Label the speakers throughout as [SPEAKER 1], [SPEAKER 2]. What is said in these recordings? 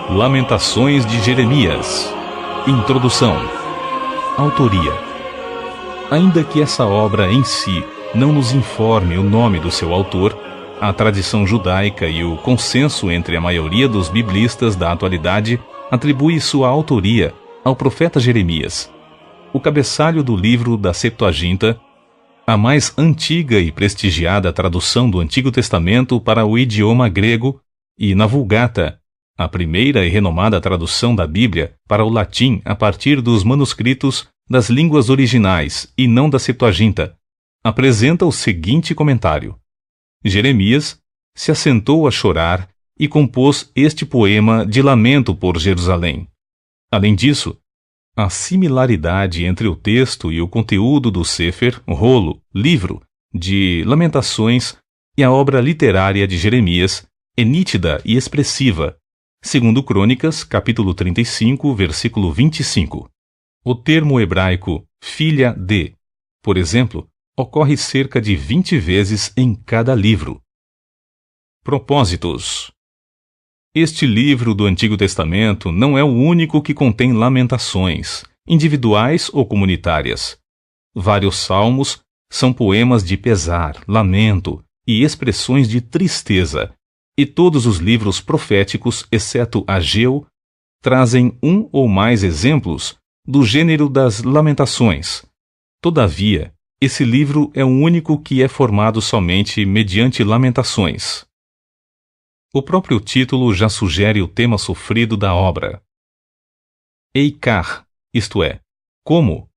[SPEAKER 1] Lamentações de Jeremias. Introdução. Autoria. Ainda que essa obra em si não nos informe o nome do seu autor, a tradição judaica e o consenso entre a maioria dos biblistas da atualidade atribui sua autoria ao profeta Jeremias. O cabeçalho do livro da Septuaginta, a mais antiga e prestigiada tradução do Antigo Testamento para o idioma grego, e na Vulgata, a primeira e renomada tradução da Bíblia para o latim a partir dos manuscritos das línguas originais e não da Septuaginta, apresenta o seguinte comentário: Jeremias se assentou a chorar e compôs este poema de lamento por Jerusalém. Além disso, a similaridade entre o texto e o conteúdo do Sefer, rolo, livro, de Lamentações e a obra literária de Jeremias é nítida e expressiva, segundo Crônicas, capítulo 35, versículo 25. O termo hebraico filha de, por exemplo, ocorre cerca de 20 vezes em cada livro. Propósitos. Este livro do Antigo Testamento não é o único que contém lamentações, individuais ou comunitárias. Vários salmos são poemas de pesar, lamento e expressões de tristeza, e todos os livros proféticos, exceto Ageu, trazem um ou mais exemplos do gênero das lamentações. Todavia, esse livro é o único que é formado somente mediante lamentações. O próprio título já sugere o tema sofrido da obra. Eicar, isto é, como?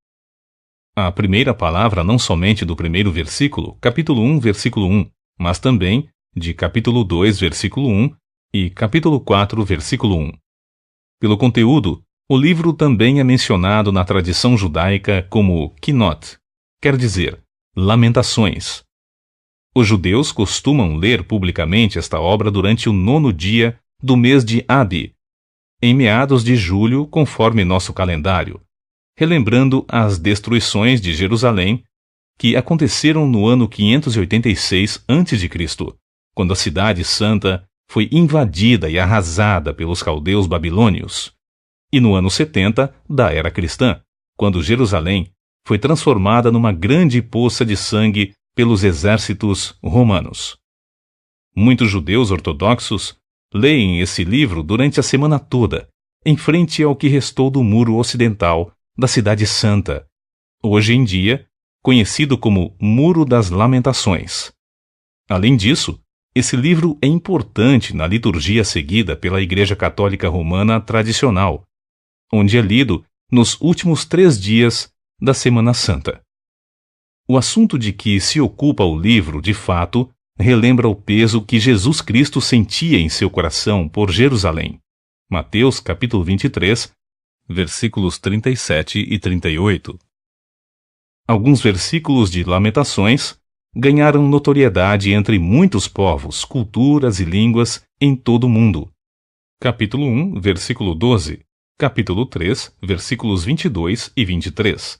[SPEAKER 1] A primeira palavra não somente do primeiro versículo, capítulo 1, versículo 1, mas também de capítulo 2, versículo 1 e capítulo 4, versículo 1. Pelo conteúdo, o livro também é mencionado na tradição judaica como Kinot, quer dizer, lamentações. Os judeus costumam ler publicamente esta obra durante o 9º dia do mês de Abi, em meados de julho, conforme nosso calendário, relembrando as destruições de Jerusalém que aconteceram no ano 586 a.C., quando a cidade santa foi invadida e arrasada pelos caldeus babilônios, e no ano 70 da era cristã, quando Jerusalém foi transformada numa grande poça de sangue pelos exércitos romanos. Muitos judeus ortodoxos leem esse livro durante a semana toda, em frente ao que restou do muro ocidental da Cidade Santa, hoje em dia conhecido como Muro das Lamentações. Além disso, esse livro é importante na liturgia seguida pela Igreja Católica Romana tradicional, onde é lido nos últimos 3 dias da Semana Santa. O assunto de que se ocupa o livro, de fato, relembra o peso que Jesus Cristo sentia em seu coração por Jerusalém. Mateus capítulo 23, versículos 37 e 38. Alguns versículos de Lamentações ganharam notoriedade entre muitos povos, culturas e línguas em todo o mundo. Capítulo 1, versículo 12. Capítulo 3, versículos 22 e 23.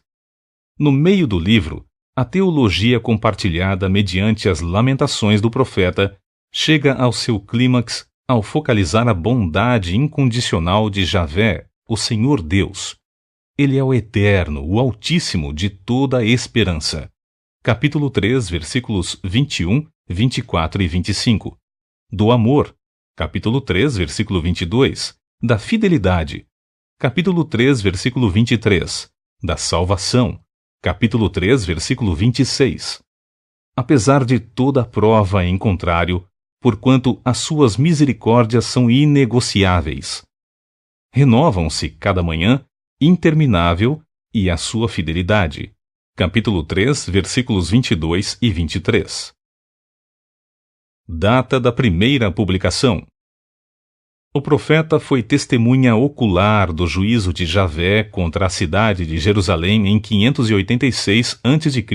[SPEAKER 1] No meio do livro, a teologia compartilhada mediante as lamentações do profeta chega ao seu clímax ao focalizar a bondade incondicional de Javé, o Senhor Deus. Ele é o Eterno, o Altíssimo de toda a esperança. Capítulo 3, versículos 21, 24 e 25. Do amor. Capítulo 3, versículo 22. Da fidelidade. Capítulo 3, versículo 23. Da salvação. Capítulo 3, versículo 26. Apesar de toda a prova em contrário, porquanto as suas misericórdias são inegociáveis. Renovam-se cada manhã, interminável, e a sua fidelidade. Capítulo 3, versículos 22 e 23. Data da primeira publicação. O profeta foi testemunha ocular do juízo de Javé contra a cidade de Jerusalém em 586 a.C.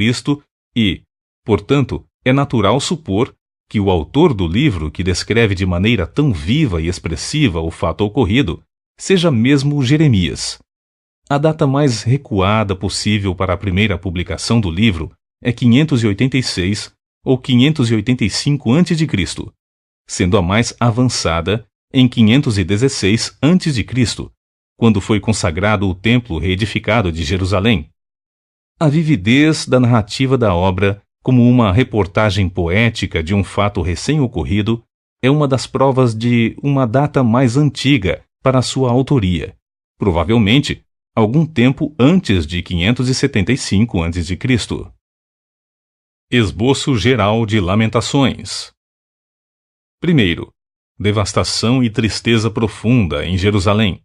[SPEAKER 1] e, portanto, é natural supor que o autor do livro que descreve de maneira tão viva e expressiva o fato ocorrido seja mesmo Jeremias. A data mais recuada possível para a primeira publicação do livro é 586 ou 585 a.C., sendo a mais avançada em 516 a.C., quando foi consagrado o templo reedificado de Jerusalém. A vividez da narrativa da obra, como uma reportagem poética de um fato recém-ocorrido, é uma das provas de uma data mais antiga para sua autoria, provavelmente algum tempo antes de 575 a.C. Esboço geral de Lamentações. Primeiro, devastação e tristeza profunda em Jerusalém.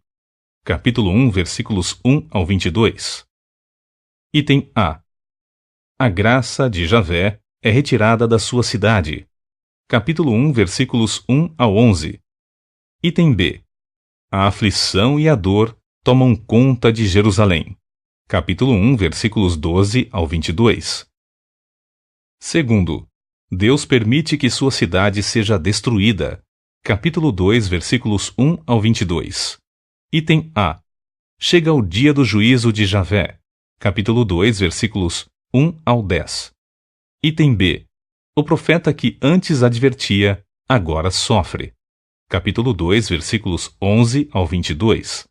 [SPEAKER 1] Capítulo 1, versículos 1 ao 22. Item A. A graça de Javé é retirada da sua cidade. Capítulo 1, versículos 1 ao 11. Item B. A aflição e a dor tomam conta de Jerusalém. Capítulo 1, versículos 12 ao 22. Segundo, Deus permite que sua cidade seja destruída. Capítulo 2, versículos 1 ao 22. Item A. Chega o dia do juízo de Javé. Capítulo 2, versículos 1 ao 10. Item B. O profeta que antes advertia, agora sofre. Capítulo 2, versículos 11 ao 22.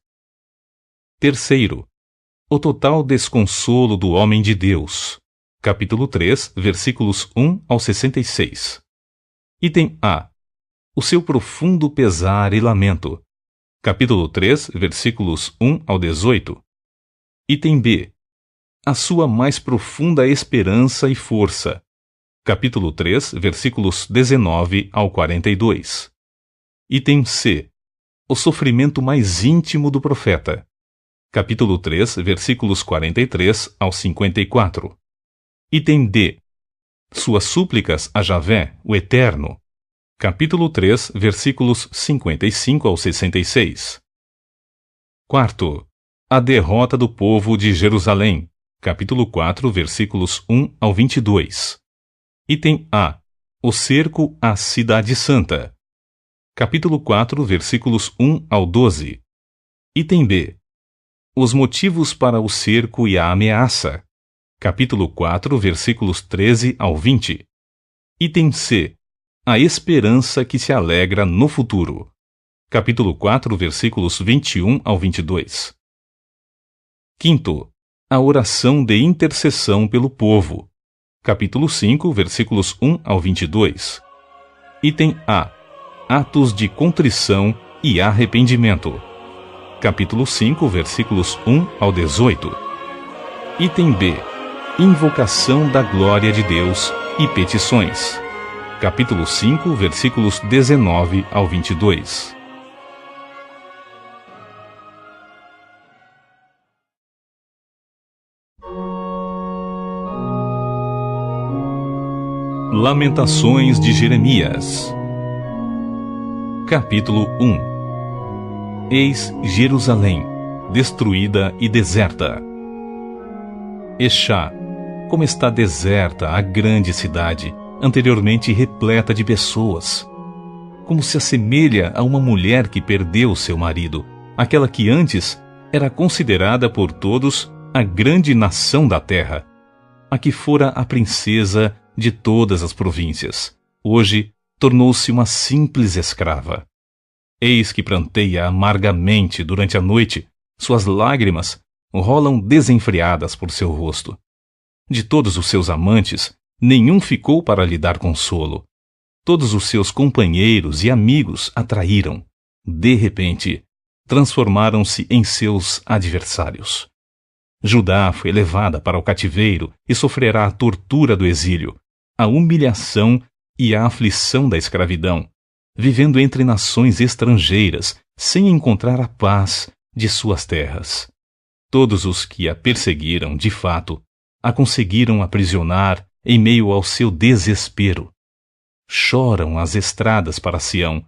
[SPEAKER 1] Terceiro, o total desconsolo do homem de Deus. Capítulo 3, versículos 1 ao 66. Item A. O seu profundo pesar e lamento. Capítulo 3, versículos 1 ao 18. Item B. A sua mais profunda esperança e força. Capítulo 3, versículos 19 ao 42. Item C. O sofrimento mais íntimo do profeta. Capítulo 3, versículos 43 ao 54. Item D. Suas súplicas a Javé, o Eterno. Capítulo 3, versículos 55 ao 66. Quarto. A derrota do povo de Jerusalém. Capítulo 4, versículos 1 ao 22. Item A. O cerco à Cidade Santa. Capítulo 4, versículos 1 ao 12. Item B. Os motivos para o cerco e a ameaça. Capítulo 4, versículos 13 ao 20. Item C. A esperança que se alegra no futuro. Capítulo 4, versículos 21 ao 22. Quinto. A oração de intercessão pelo povo. Capítulo 5, versículos 1 ao 22. Item A. Atos de contrição e arrependimento. Capítulo 5, versículos 1 ao 18. Item B. Invocação da glória de Deus e petições. Capítulo 5, versículos 19 ao 22. Lamentações de Jeremias. Capítulo 1. Eis Jerusalém, destruída e deserta. Exá, como está deserta a grande cidade, anteriormente repleta de pessoas. Como se assemelha a uma mulher que perdeu seu marido, aquela que antes era considerada por todos a grande nação da terra, a que fora a princesa de todas as províncias. Hoje tornou-se uma simples escrava. Eis que pranteia amargamente durante a noite, suas lágrimas rolam desenfreadas por seu rosto. De todos os seus amantes, nenhum ficou para lhe dar consolo. Todos os seus companheiros e amigos a traíram. De repente, transformaram-se em seus adversários. Judá foi levada para o cativeiro e sofrerá a tortura do exílio, a humilhação e a aflição da escravidão, vivendo entre nações estrangeiras, sem encontrar a paz de suas terras. Todos os que a perseguiram, de fato, a conseguiram aprisionar em meio ao seu desespero. Choram as estradas para Sião,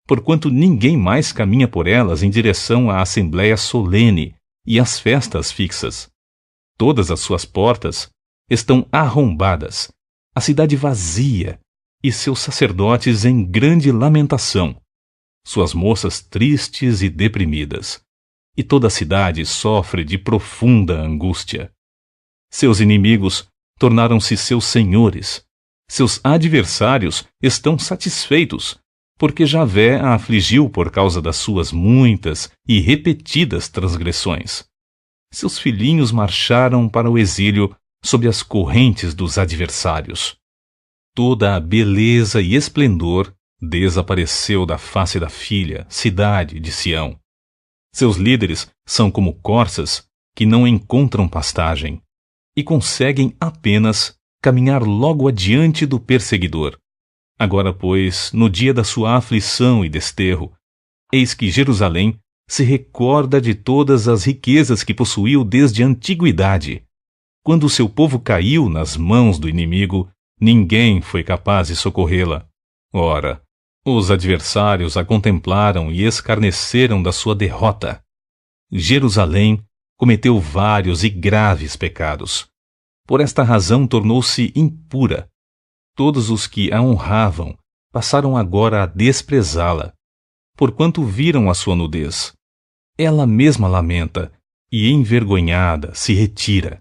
[SPEAKER 1] porquanto ninguém mais caminha por elas em direção à assembléia solene e às festas fixas. Todas as suas portas estão arrombadas, a cidade vazia e seus sacerdotes em grande lamentação, suas moças tristes e deprimidas, e toda a cidade sofre de profunda angústia. Seus inimigos tornaram-se seus senhores, seus adversários estão satisfeitos, porque Javé a afligiu por causa das suas muitas e repetidas transgressões. Seus filhinhos marcharam para o exílio sob as correntes dos adversários. Toda a beleza e esplendor desapareceu da face da filha, cidade de Sião. Seus líderes são como corças que não encontram pastagem e conseguem apenas caminhar logo adiante do perseguidor. Agora, pois, no dia da sua aflição e desterro, eis que Jerusalém se recorda de todas as riquezas que possuiu desde a antiguidade. Quando o seu povo caiu nas mãos do inimigo, ninguém foi capaz de socorrê-la. Ora, os adversários a contemplaram e escarneceram da sua derrota. Jerusalém cometeu vários e graves pecados. Por esta razão tornou-se impura. Todos os que a honravam passaram agora a desprezá-la, porquanto viram a sua nudez. Ela mesma lamenta e, envergonhada, se retira.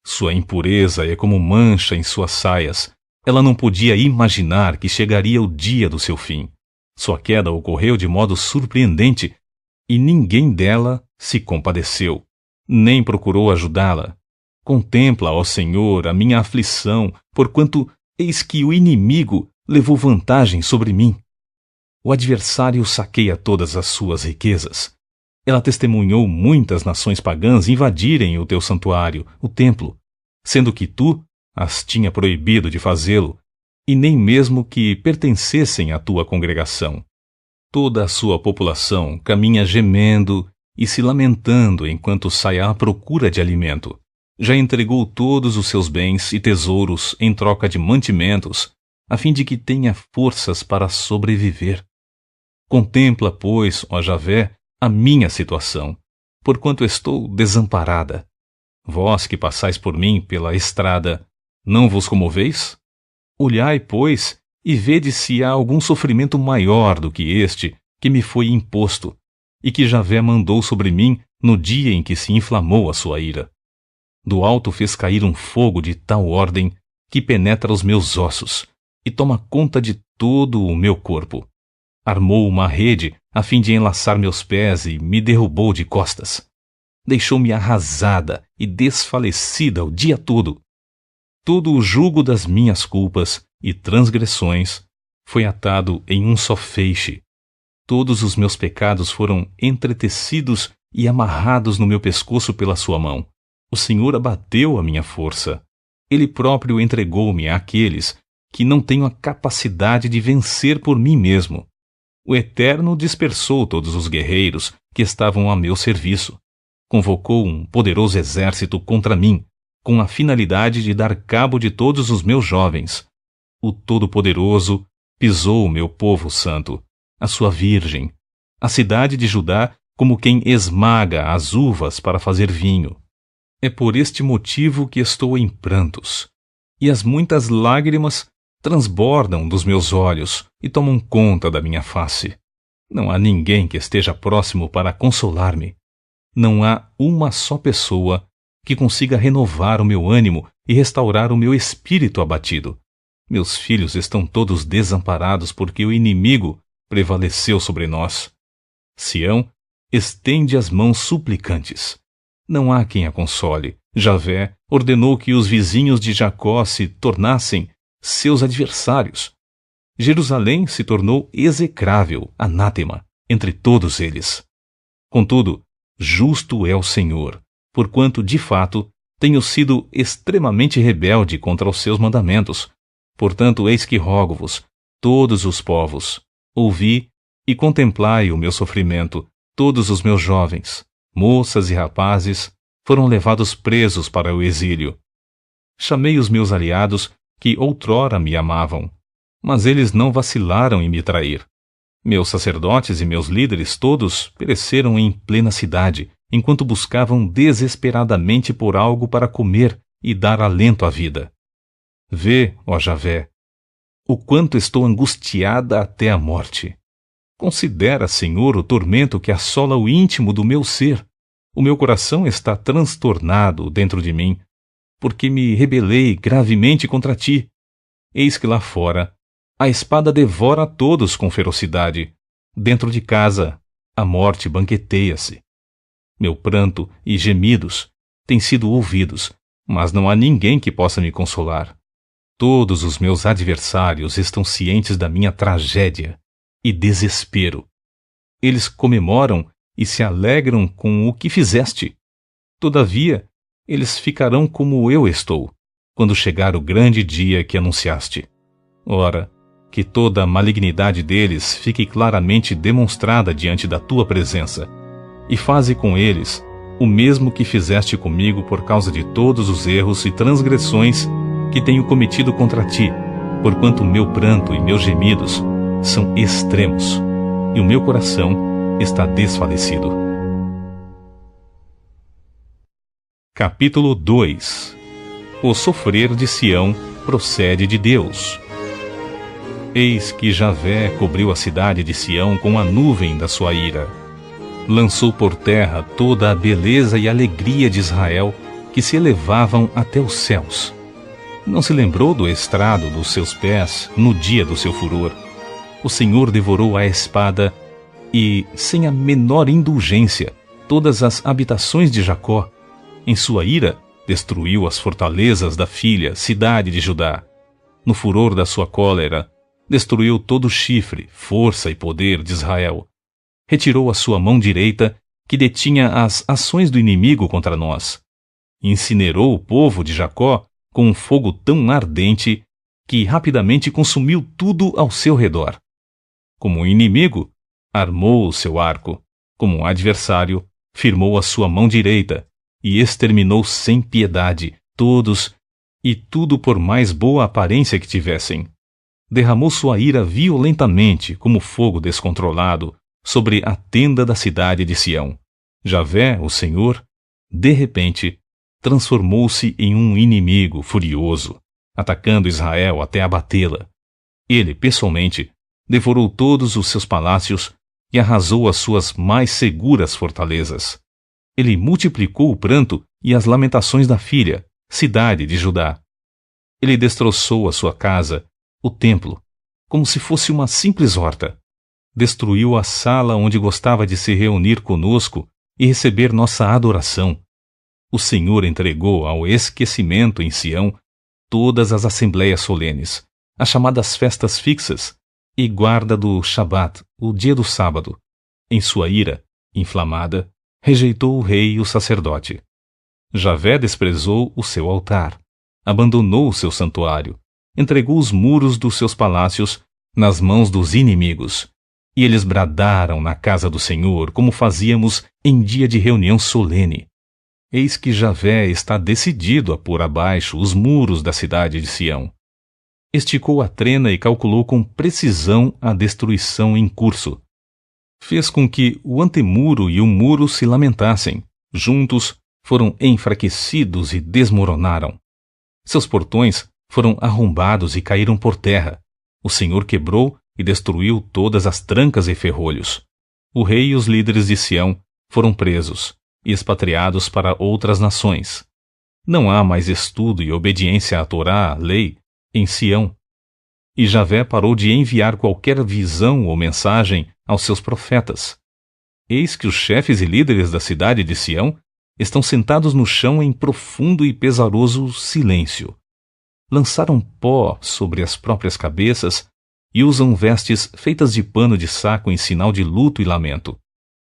[SPEAKER 1] Sua impureza é como mancha em suas saias. Ela não podia imaginar que chegaria o dia do seu fim. Sua queda ocorreu de modo surpreendente e ninguém dela se compadeceu, nem procurou ajudá-la. Contempla, ó Senhor, a minha aflição, porquanto eis que o inimigo levou vantagem sobre mim. O adversário saqueia todas as suas riquezas. Ela testemunhou muitas nações pagãs invadirem o teu santuário, o templo, sendo que tu as tinha proibido de fazê-lo, e nem mesmo que pertencessem à tua congregação. Toda a sua população caminha gemendo e se lamentando enquanto sai à procura de alimento. Já entregou todos os seus bens e tesouros em troca de mantimentos, a fim de que tenha forças para sobreviver. Contempla, pois, ó Javé, a minha situação, porquanto estou desamparada. Vós que passais por mim pela estrada, não vos comoveis? Olhai, pois, e vede se há algum sofrimento maior do que este que me foi imposto, e que Javé mandou sobre mim no dia em que se inflamou a sua ira. Do alto fez cair um fogo de tal ordem que penetra os meus ossos e toma conta de todo o meu corpo. Armou uma rede a fim de enlaçar meus pés e me derrubou de costas. Deixou-me arrasada e desfalecida o dia todo. Todo o jugo das minhas culpas e transgressões foi atado em um só feixe. Todos os meus pecados foram entretecidos e amarrados no meu pescoço pela sua mão. O Senhor abateu a minha força. Ele próprio entregou-me àqueles que não tenho a capacidade de vencer por mim mesmo. O Eterno dispersou todos os guerreiros que estavam a meu serviço. Convocou um poderoso exército contra mim, com a finalidade de dar cabo de todos os meus jovens. O Todo-Poderoso pisou o meu povo santo, a sua virgem, a cidade de Judá, como quem esmaga as uvas para fazer vinho. É por este motivo que estou em prantos, e as muitas lágrimas transbordam dos meus olhos e tomam conta da minha face. Não há ninguém que esteja próximo para consolar-me. Não há uma só pessoa que consiga renovar o meu ânimo e restaurar o meu espírito abatido. Meus filhos estão todos desamparados porque o inimigo prevaleceu sobre nós. Sião estende as mãos suplicantes. Não há quem a console. Javé ordenou que os vizinhos de Jacó se tornassem seus adversários. Jerusalém se tornou execrável, anátema, entre todos eles. Contudo, justo é o Senhor, porquanto, de fato, tenho sido extremamente rebelde contra os seus mandamentos. Portanto, eis que rogo-vos, todos os povos, ouvi e contemplai o meu sofrimento. Todos os meus jovens, moças e rapazes, foram levados presos para o exílio. Chamei os meus aliados, que outrora me amavam, mas eles não vacilaram em me trair. Meus sacerdotes e meus líderes todos pereceram em plena cidade, enquanto buscavam desesperadamente por algo para comer e dar alento à vida. Vê, ó Javé, o quanto estou angustiada até a morte. Considera, Senhor, o tormento que assola o íntimo do meu ser. O meu coração está transtornado dentro de mim, porque me rebelei gravemente contra ti. Eis que lá fora A espada devora a todos com ferocidade. Dentro de casa, a morte banqueteia-se. Meu pranto e gemidos têm sido ouvidos, mas não há ninguém que possa me consolar. Todos os meus adversários estão cientes da minha tragédia e desespero. Eles comemoram e se alegram com o que fizeste. Todavia, eles ficarão como eu estou, quando chegar o grande dia que anunciaste. Ora, que toda a malignidade deles fique claramente demonstrada diante da tua presença, e faze com eles o mesmo que fizeste comigo por causa de todos os erros e transgressões que tenho cometido contra ti, porquanto meu pranto e meus gemidos são extremos, e o meu coração está desfalecido. Capítulo 2. O sofrer de Sião procede de Deus. Eis que Javé cobriu a cidade de Sião com a nuvem da sua ira. Lançou por terra toda a beleza e alegria de Israel, que se elevavam até os céus. Não se lembrou do estrado dos seus pés no dia do seu furor. O Senhor devorou a espada e, sem a menor indulgência, todas as habitações de Jacó. Em sua ira, destruiu as fortalezas da filha, cidade de Judá. No furor da sua cólera, destruiu todo o chifre, força e poder de Israel. Retirou a sua mão direita, que detinha as ações do inimigo contra nós. Incinerou o povo de Jacó com um fogo tão ardente que rapidamente consumiu tudo ao seu redor. Como inimigo, armou o seu arco. Como adversário, firmou a sua mão direita e exterminou sem piedade todos e tudo por mais boa aparência que tivessem. Derramou sua ira violentamente, como fogo descontrolado, sobre a tenda da cidade de Sião. Javé, o Senhor, de repente, transformou-se em um inimigo furioso, atacando Israel até abatê-la. Ele, pessoalmente, devorou todos os seus palácios e arrasou as suas mais seguras fortalezas. Ele multiplicou o pranto e as lamentações da filha, cidade de Judá. Ele destroçou a sua casa, o templo, como se fosse uma simples horta. Destruiu a sala onde gostava de se reunir conosco e receber nossa adoração. O Senhor entregou ao esquecimento em Sião todas as assembleias solenes, as chamadas festas fixas e guarda do Shabat, o dia do sábado. Em sua ira, inflamada, rejeitou o rei e o sacerdote. Javé desprezou o seu altar, abandonou o seu santuário, entregou os muros dos seus palácios nas mãos dos inimigos, e eles bradaram na casa do Senhor como fazíamos em dia de reunião solene. Eis que Javé está decidido a pôr abaixo os muros da cidade de Sião. Esticou a trena e calculou com precisão a destruição em curso. Fez com que o antemuro e o muro se lamentassem. Juntos foram enfraquecidos e desmoronaram. Seus portões foram arrombados e caíram por terra. O Senhor quebrou e destruiu todas as trancas e ferrolhos. O rei e os líderes de Sião foram presos e expatriados para outras nações. Não há mais estudo e obediência à Torá, lei, em Sião. E Javé parou de enviar qualquer visão ou mensagem aos seus profetas. Eis que os chefes e líderes da cidade de Sião estão sentados no chão em profundo e pesaroso silêncio. Lançaram pó sobre as próprias cabeças e usam vestes feitas de pano de saco em sinal de luto e lamento.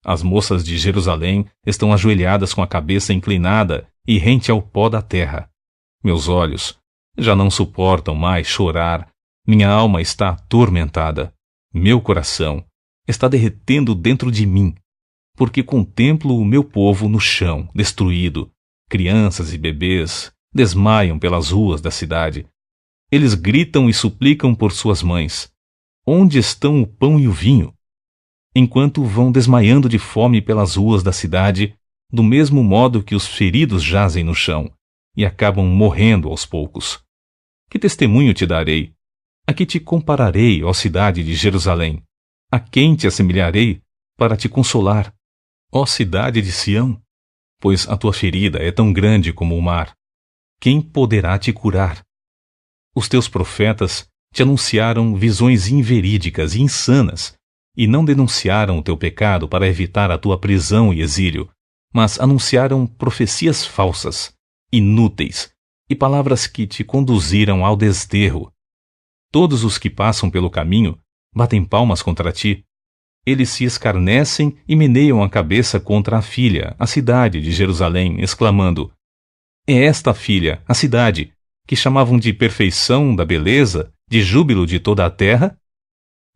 [SPEAKER 1] As moças de Jerusalém estão ajoelhadas com a cabeça inclinada e rente ao pó da terra. Meus olhos já não suportam mais chorar, minha alma está atormentada, meu coração está derretendo dentro de mim, porque contemplo o meu povo no chão, destruído. Crianças e bebês desmaiam pelas ruas da cidade. Eles gritam e suplicam por suas mães. Onde estão o pão e o vinho? Enquanto vão desmaiando de fome pelas ruas da cidade, do mesmo modo que os feridos jazem no chão e acabam morrendo aos poucos. Que testemunho te darei? A que te compararei, ó cidade de Jerusalém? A quem te assemelharei para te consolar? Ó cidade de Sião? Pois a tua ferida é tão grande como o mar. Quem poderá te curar? Os teus profetas te anunciaram visões inverídicas e insanas, e não denunciaram o teu pecado para evitar a tua prisão e exílio, mas anunciaram profecias falsas, inúteis, e palavras que te conduziram ao desterro. Todos os que passam pelo caminho batem palmas contra ti. Eles se escarnecem e meneiam a cabeça contra a filha, a cidade de Jerusalém, exclamando: é esta a filha, a cidade, que chamavam de perfeição da beleza, de júbilo de toda a terra?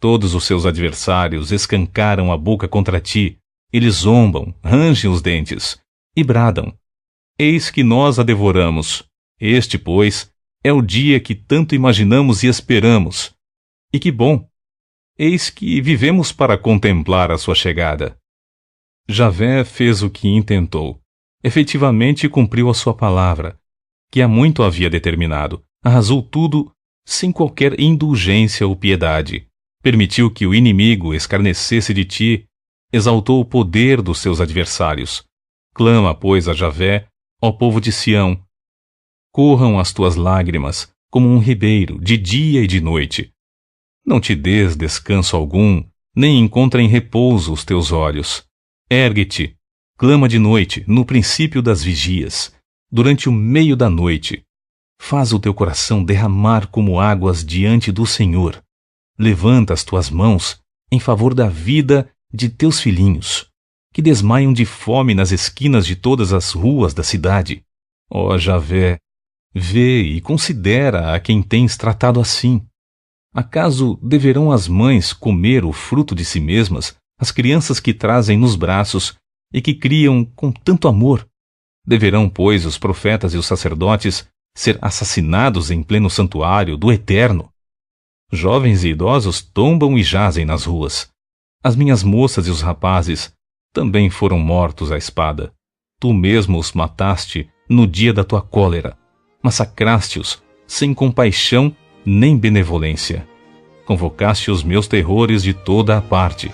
[SPEAKER 1] Todos os seus adversários escancaram a boca contra ti, eles zombam, rangem os dentes e bradam: eis que nós a devoramos. Este, pois, é o dia que tanto imaginamos e esperamos. E que bom! Eis que vivemos para contemplar a sua chegada. Javé fez o que intentou. Efetivamente cumpriu a sua palavra, que há muito havia determinado. Arrasou tudo sem qualquer indulgência ou piedade. Permitiu que o inimigo escarnecesse de ti, exaltou o poder dos seus adversários. Clama, pois, a Javé, ó povo de Sião. Corram as tuas lágrimas, como um ribeiro, de dia e de noite. Não te des descanso algum, nem encontrem repouso os teus olhos. Ergue-te, clama de noite, no princípio das vigias, durante o meio da noite. Faz o teu coração derramar como águas diante do Senhor. Levanta as tuas mãos em favor da vida de teus filhinhos, que desmaiam de fome nas esquinas de todas as ruas da cidade. Ó Javé, vê e considera a quem tens tratado assim. Acaso deverão as mães comer o fruto de si mesmas, as crianças que trazem nos braços e que criam com tanto amor? Deverão, pois, os profetas e os sacerdotes ser assassinados em pleno santuário do Eterno? Jovens e idosos tombam e jazem nas ruas. As minhas moças e os rapazes também foram mortos à espada. Tu mesmo os mataste no dia da tua cólera. Massacraste-os sem compaixão nem benevolência. Convocaste os meus terrores de toda a parte,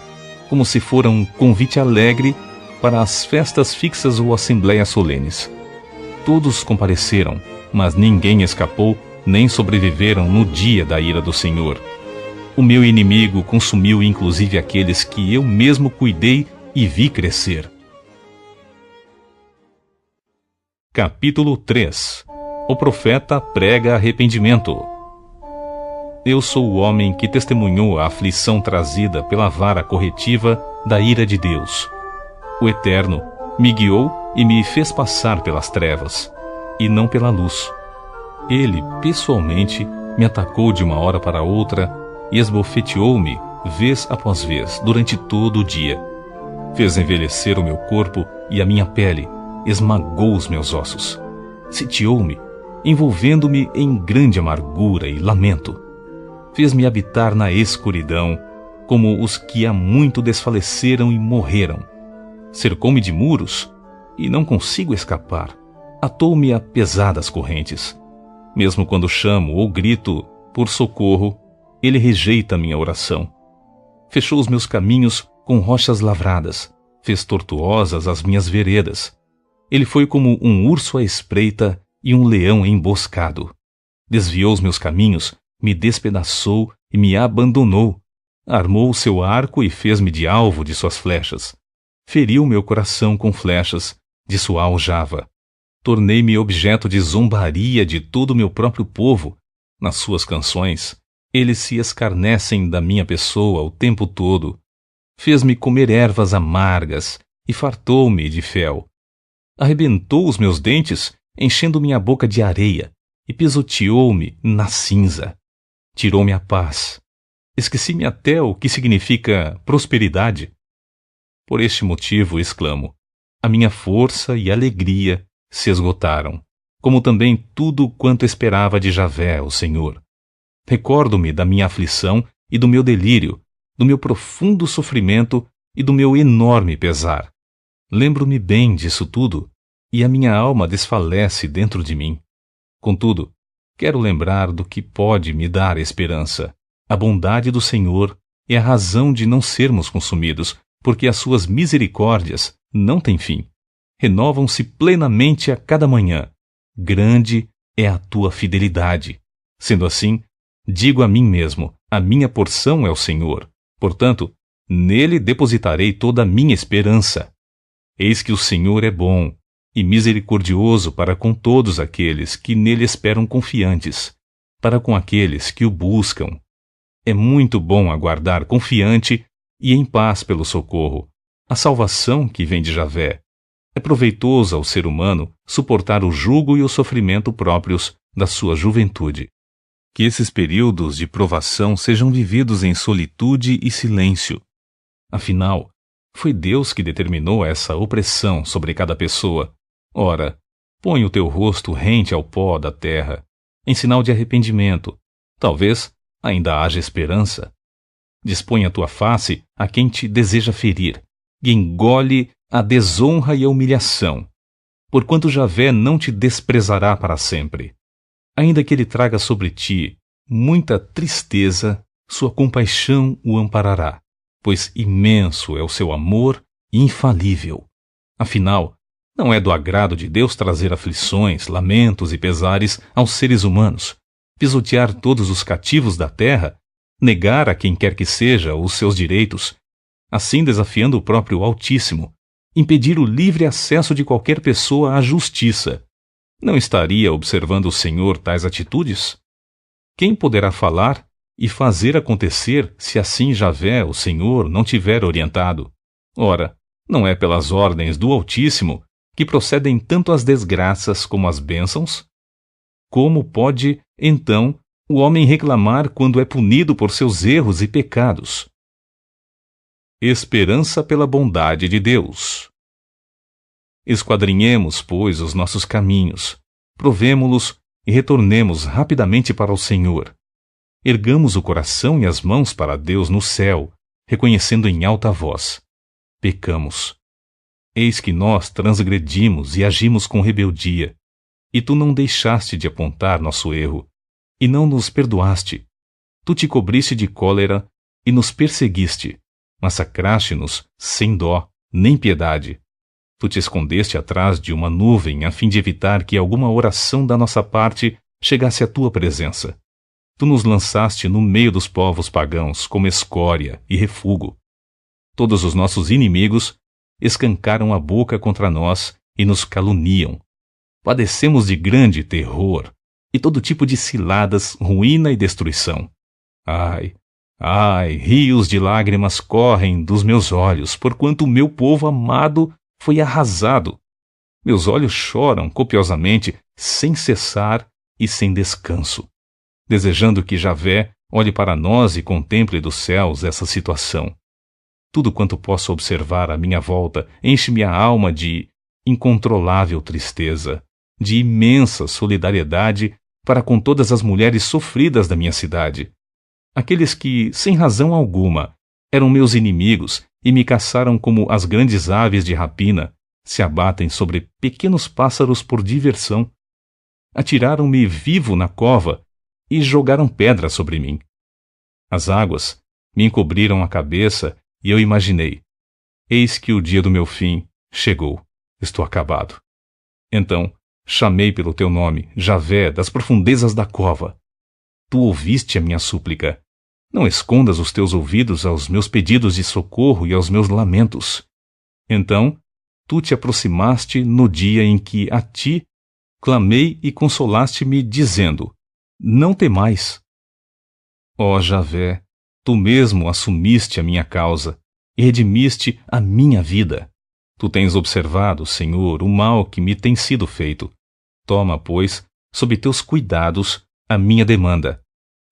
[SPEAKER 1] como se fora um convite alegre para as festas fixas ou assembleias solenes. Todos compareceram, mas ninguém escapou nem sobreviveram no dia da ira do Senhor. O meu inimigo consumiu inclusive aqueles que eu mesmo cuidei e vi crescer. Capítulo 3. O profeta prega arrependimento. Eu sou o homem que testemunhou a aflição trazida pela vara corretiva da ira de Deus. O Eterno me guiou e me fez passar pelas trevas, e não pela luz. Ele, pessoalmente, me atacou de uma hora para outra e esbofeteou-me, vez após vez, durante todo o dia. Fez envelhecer o meu corpo e a minha pele, esmagou os meus ossos. Sitiou-me, envolvendo-me em grande amargura e lamento. Fez-me habitar na escuridão, como os que há muito desfaleceram e morreram. Cercou-me de muros, e não consigo escapar. Atou-me a pesadas correntes. Mesmo quando chamo ou grito por socorro, ele rejeita minha oração. Fechou os meus caminhos com rochas lavradas, fez tortuosas as minhas veredas. Ele foi como um urso à espreita e um leão emboscado. Desviou os meus caminhos, me despedaçou e me abandonou. Armou o seu arco e fez-me de alvo de suas flechas. Feriu meu coração com flechas de sua aljava. Tornei-me objeto de zombaria de todo o meu próprio povo. Nas suas canções, eles se escarnecem da minha pessoa o tempo todo. Fez-me comer ervas amargas e fartou-me de fel. Arrebentou os meus dentes, enchendo minha boca de areia, e pisoteou-me na cinza. Tirou-me a paz. Esqueci-me até o que significa prosperidade. Por este motivo, exclamo, a minha força e alegria se esgotaram, como também tudo quanto esperava de Javé, o Senhor. Recordo-me da minha aflição e do meu delírio, do meu profundo sofrimento e do meu enorme pesar. Lembro-me bem disso tudo, e a minha alma desfalece dentro de mim. Contudo, quero lembrar do que pode me dar esperança. A bondade do Senhor é a razão de não sermos consumidos, porque as suas misericórdias não têm fim. Renovam-se plenamente a cada manhã. Grande é a tua fidelidade. Sendo assim, Digo a mim mesmo, a minha porção é o Senhor. Portanto, nele depositarei toda a minha esperança. Eis que o Senhor é bom e misericordioso para com todos aqueles que nele esperam confiantes, para com aqueles que o buscam. É muito bom aguardar confiante e em paz pelo socorro, a salvação que vem de Javé. É proveitoso ao ser humano suportar o jugo e o sofrimento próprios da sua juventude. Que esses períodos de provação sejam vividos em solitude e silêncio. Afinal, foi Deus que determinou essa opressão sobre cada pessoa. Ora, põe o teu rosto rente ao pó da terra, em sinal de arrependimento. Talvez ainda haja esperança. Dispõe a tua face a quem te deseja ferir, e engole a desonra e a humilhação, porquanto Javé não te desprezará para sempre. Ainda que ele traga sobre ti muita tristeza, sua compaixão o amparará, pois imenso é o seu amor e infalível. Afinal, não é do agrado de Deus trazer aflições, lamentos e pesares aos seres humanos, pisotear todos os cativos da terra, negar a quem quer que seja os seus direitos, assim desafiando o próprio Altíssimo, impedir o livre acesso de qualquer pessoa à justiça. Não estaria observando o Senhor tais atitudes? Quem poderá falar e fazer acontecer se assim Javé, o Senhor, não tiver orientado? Ora, não é pelas ordens do Altíssimo que procedem tanto as desgraças como as bênçãos? Como pode, então, o homem reclamar quando é punido por seus erros e pecados? Esperança pela bondade de Deus. Esquadrinhemos, pois, os nossos caminhos, provemo-los e retornemos rapidamente para o Senhor. Ergamos o coração e as mãos para Deus no céu, reconhecendo em alta voz: pecamos. Eis que nós transgredimos e agimos com rebeldia, e tu não deixaste de apontar nosso erro, e não nos perdoaste. Tu te cobriste de cólera e nos perseguiste, massacraste-nos sem dó nem piedade. Tu te escondeste atrás de uma nuvem a fim de evitar que alguma oração da nossa parte chegasse à tua presença. Tu nos lançaste no meio dos povos pagãos como escória e refúgio. Todos os nossos inimigos escancaram a boca contra nós e nos caluniam. Padecemos de grande terror e todo tipo de ciladas, ruína e destruição. Ai, ai, rios de lágrimas correm dos meus olhos, porquanto o meu povo amado foi arrasado. Meus olhos choram copiosamente, sem cessar e sem descanso, desejando que Javé olhe para nós e contemple dos céus essa situação. Tudo quanto posso observar à minha volta enche minha alma de incontrolável tristeza, de imensa solidariedade para com todas as mulheres sofridas da minha cidade. Aqueles que, sem razão alguma, eram meus inimigos e me caçaram como as grandes aves de rapina se abatem sobre pequenos pássaros por diversão. Atiraram-me vivo na cova e jogaram pedras sobre mim. As águas me encobriram a cabeça e eu imaginei: eis que o dia do meu fim chegou, estou acabado. Então chamei pelo teu nome, Javé, das profundezas da cova. Tu ouviste a minha súplica. Não escondas os teus ouvidos aos meus pedidos de socorro e aos meus lamentos. Então, tu te aproximaste no dia em que a ti clamei e consolaste-me, dizendo: não temais. Ó Javé, tu mesmo assumiste a minha causa e redimiste a minha vida. Tu tens observado, Senhor, o mal que me tem sido feito. Toma, pois, sob teus cuidados, a minha demanda.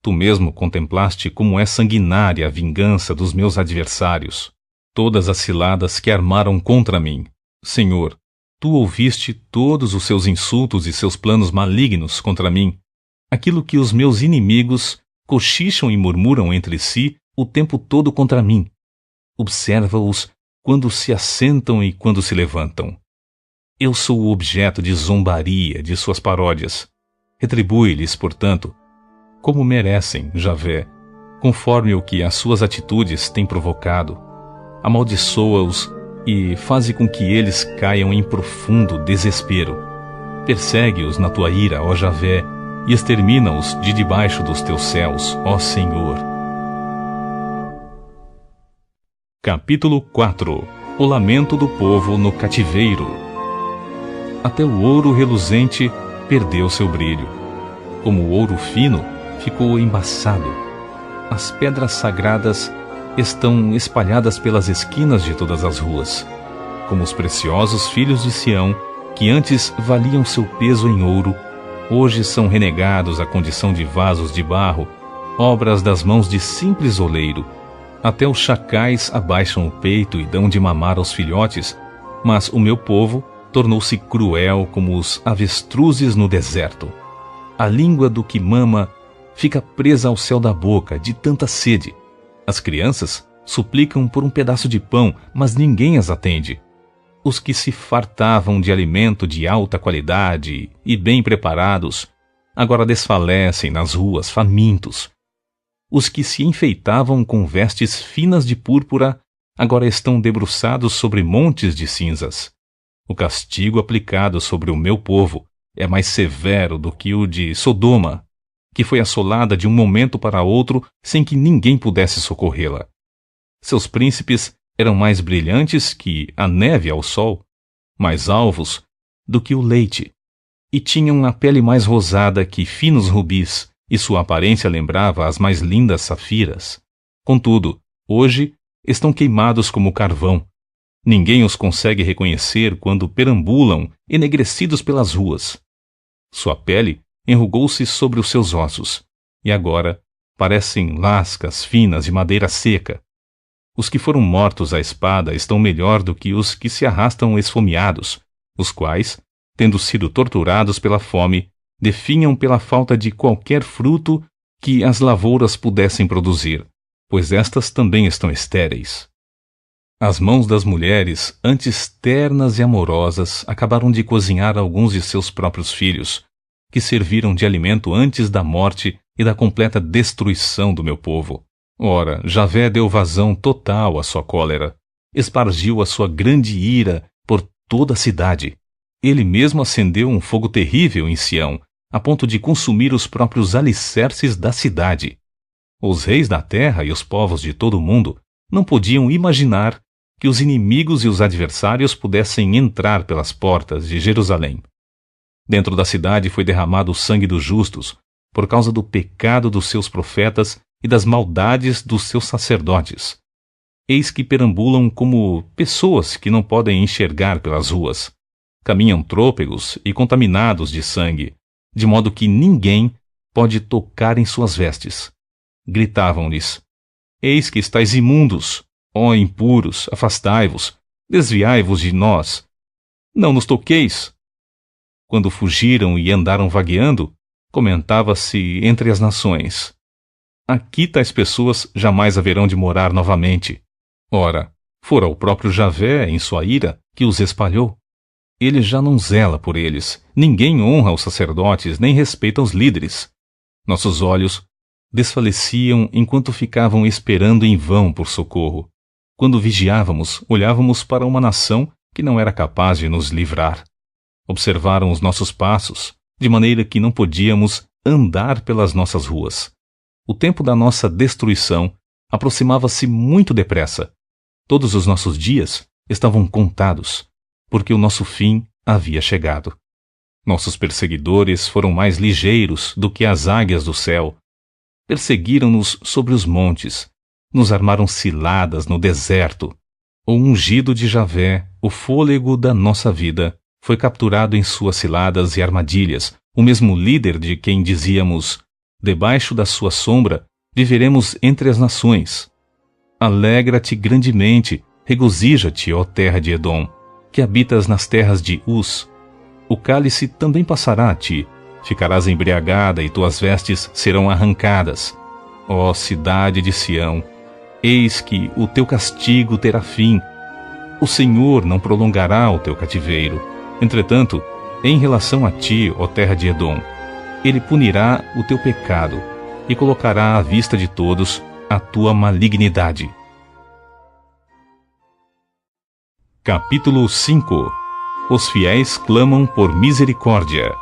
[SPEAKER 1] Tu mesmo contemplaste como é sanguinária a vingança dos meus adversários, todas as ciladas que armaram contra mim. Senhor, tu ouviste todos os seus insultos e seus planos malignos contra mim, aquilo que os meus inimigos cochicham e murmuram entre si o tempo todo contra mim. Observa-os quando se assentam e quando se levantam. Eu sou o objeto de zombaria de suas paródias. Retribui-lhes, portanto, como merecem, Javé, conforme o que as suas atitudes têm provocado. Amaldiçoa-os e faze com que eles caiam em profundo desespero. Persegue-os na tua ira, ó Javé, e extermina-os de debaixo dos teus céus, ó Senhor. Capítulo 4. O lamento do povo no cativeiro. Até o ouro reluzente perdeu seu brilho. Como o ouro fino, ficou embaçado. As pedras sagradas estão espalhadas pelas esquinas de todas as ruas. Como os preciosos filhos de Sião, que antes valiam seu peso em ouro, hoje são renegados à condição de vasos de barro, obras das mãos de simples oleiro. Até os chacais abaixam o peito e dão de mamar aos filhotes, mas o meu povo tornou-se cruel como os avestruzes no deserto. A língua do que mama fica presa ao céu da boca de tanta sede. As crianças suplicam por um pedaço de pão, mas ninguém as atende. Os que se fartavam de alimento de alta qualidade e bem preparados, agora desfalecem nas ruas famintos. Os que se enfeitavam com vestes finas de púrpura, agora estão debruçados sobre montes de cinzas. O castigo aplicado sobre o meu povo é mais severo do que o de Sodoma, que foi assolada de um momento para outro sem que ninguém pudesse socorrê-la. Seus príncipes eram mais brilhantes que a neve ao sol, mais alvos do que o leite, e tinham a pele mais rosada que finos rubis, e sua aparência lembrava as mais lindas safiras. Contudo, hoje estão queimados como carvão. Ninguém os consegue reconhecer quando perambulam enegrecidos pelas ruas. Sua pele enrugou-se sobre os seus ossos, e agora parecem lascas finas de madeira seca. Os que foram mortos à espada estão melhor do que os que se arrastam esfomeados, os quais, tendo sido torturados pela fome, definham pela falta de qualquer fruto que as lavouras pudessem produzir, pois estas também estão estéreis. As mãos das mulheres, antes ternas e amorosas, acabaram de cozinhar alguns de seus próprios filhos, que serviram de alimento antes da morte e da completa destruição do meu povo. Ora, Javé deu vazão total à sua cólera, espargiu a sua grande ira por toda a cidade. Ele mesmo acendeu um fogo terrível em Sião, a ponto de consumir os próprios alicerces da cidade. Os reis da terra e os povos de todo o mundo não podiam imaginar que os inimigos e os adversários pudessem entrar pelas portas de Jerusalém. Dentro da cidade foi derramado o sangue dos justos, por causa do pecado dos seus profetas e das maldades dos seus sacerdotes. Eis que perambulam como pessoas que não podem enxergar pelas ruas. Caminham trôpegos e contaminados de sangue, de modo que ninguém pode tocar em suas vestes. Gritavam-lhes: Eis que estáis imundos, ó impuros, afastai-vos, desviai-vos de nós. Não nos toqueis. Quando fugiram e andaram vagueando, comentava-se entre as nações: Aqui tais pessoas jamais haverão de morar novamente. Ora, fora o próprio Javé, em sua ira, que os espalhou. Ele já não zela por eles, ninguém honra os sacerdotes, nem respeita os líderes. Nossos olhos desfaleciam enquanto ficavam esperando em vão por socorro. Quando vigiávamos, olhávamos para uma nação que não era capaz de nos livrar. Observaram os nossos passos, de maneira que não podíamos andar pelas nossas ruas. O tempo da nossa destruição aproximava-se muito depressa. Todos os nossos dias estavam contados, porque o nosso fim havia chegado. Nossos perseguidores foram mais ligeiros do que as águias do céu. Perseguiram-nos sobre os montes, nos armaram ciladas no deserto. O ungido de Javé, o fôlego da nossa vida, foi capturado em suas ciladas e armadilhas, o mesmo líder de quem dizíamos: debaixo da sua sombra viveremos entre as nações. Alegra-te grandemente, regozija-te, ó terra de Edom, que habitas nas terras de Uz. O cálice também passará a ti, ficarás embriagada e tuas vestes serão arrancadas. Ó cidade de Sião, eis que o teu castigo terá fim. O Senhor não prolongará o teu cativeiro. Entretanto, em relação a ti, ó terra de Edom, ele punirá o teu pecado e colocará à vista de todos a tua malignidade. Capítulo 5. Os fiéis clamam por misericórdia.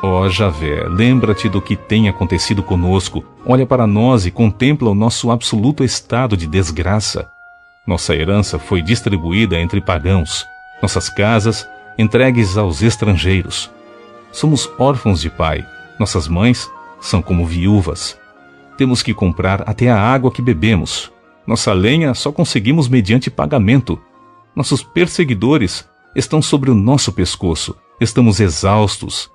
[SPEAKER 1] Ó Javé, lembra-te do que tem acontecido conosco, olha para nós e contempla o nosso absoluto estado de desgraça. Nossa herança foi distribuída entre pagãos, nossas casas entregues aos estrangeiros. Somos órfãos de pai, nossas mães são como viúvas. Temos que comprar até a água que bebemos. Nossa lenha só conseguimos mediante pagamento. Nossos perseguidores estão sobre o nosso pescoço, estamos exaustos.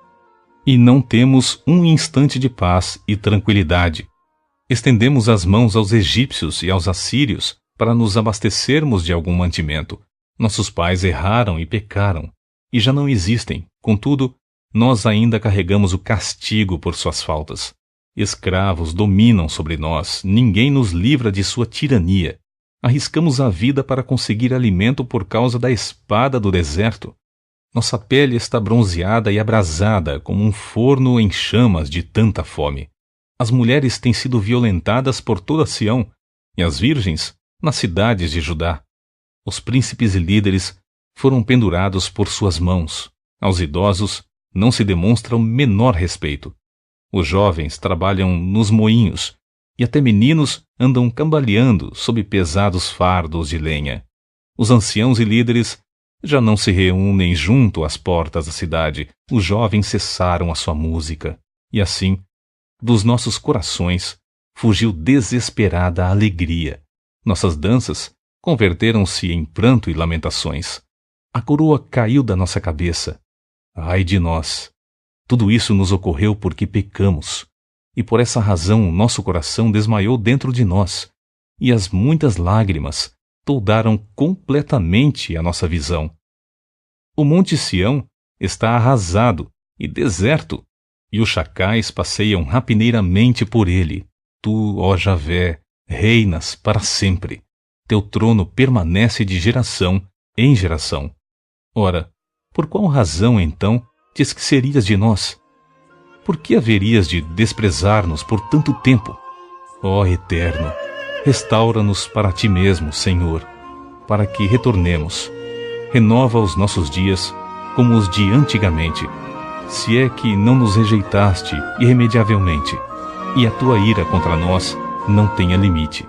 [SPEAKER 1] E não temos um instante de paz e tranquilidade. Estendemos as mãos aos egípcios e aos assírios para nos abastecermos de algum mantimento. Nossos pais erraram e pecaram, e já não existem. Contudo, nós ainda carregamos o castigo por suas faltas. Escravos dominam sobre nós, ninguém nos livra de sua tirania. Arriscamos a vida para conseguir alimento por causa da espada do deserto. Nossa pele está bronzeada e abrasada como um forno em chamas de tanta fome. As mulheres têm sido violentadas por toda Sião, e as virgens nas cidades de Judá. Os príncipes e líderes foram pendurados por suas mãos. Aos idosos não se demonstra o menor respeito. Os jovens trabalham nos moinhos, e até meninos andam cambaleando sob pesados fardos de lenha. Os anciãos e líderes já não se reúnem junto às portas da cidade. Os jovens cessaram a sua música. E assim, dos nossos corações, fugiu desesperada a alegria. Nossas danças converteram-se em pranto e lamentações. A coroa caiu da nossa cabeça. Ai de nós! Tudo isso nos ocorreu porque pecamos. E por essa razão nosso coração desmaiou dentro de nós. E as muitas lágrimas toldaram completamente a nossa visão. O Monte Sião está arrasado e deserto, e os chacais passeiam rapineiramente por ele. Tu, ó Javé, reinas para sempre. Teu trono permanece de geração em geração. Ora, por qual razão, então, te esquecerias de nós? Por que haverias de desprezar-nos por tanto tempo? Ó Eterno, restaura-nos para ti mesmo, Senhor, para que retornemos. Renova os nossos dias como os de antigamente, se é que não nos rejeitaste irremediavelmente, e a tua ira contra nós não tenha limite.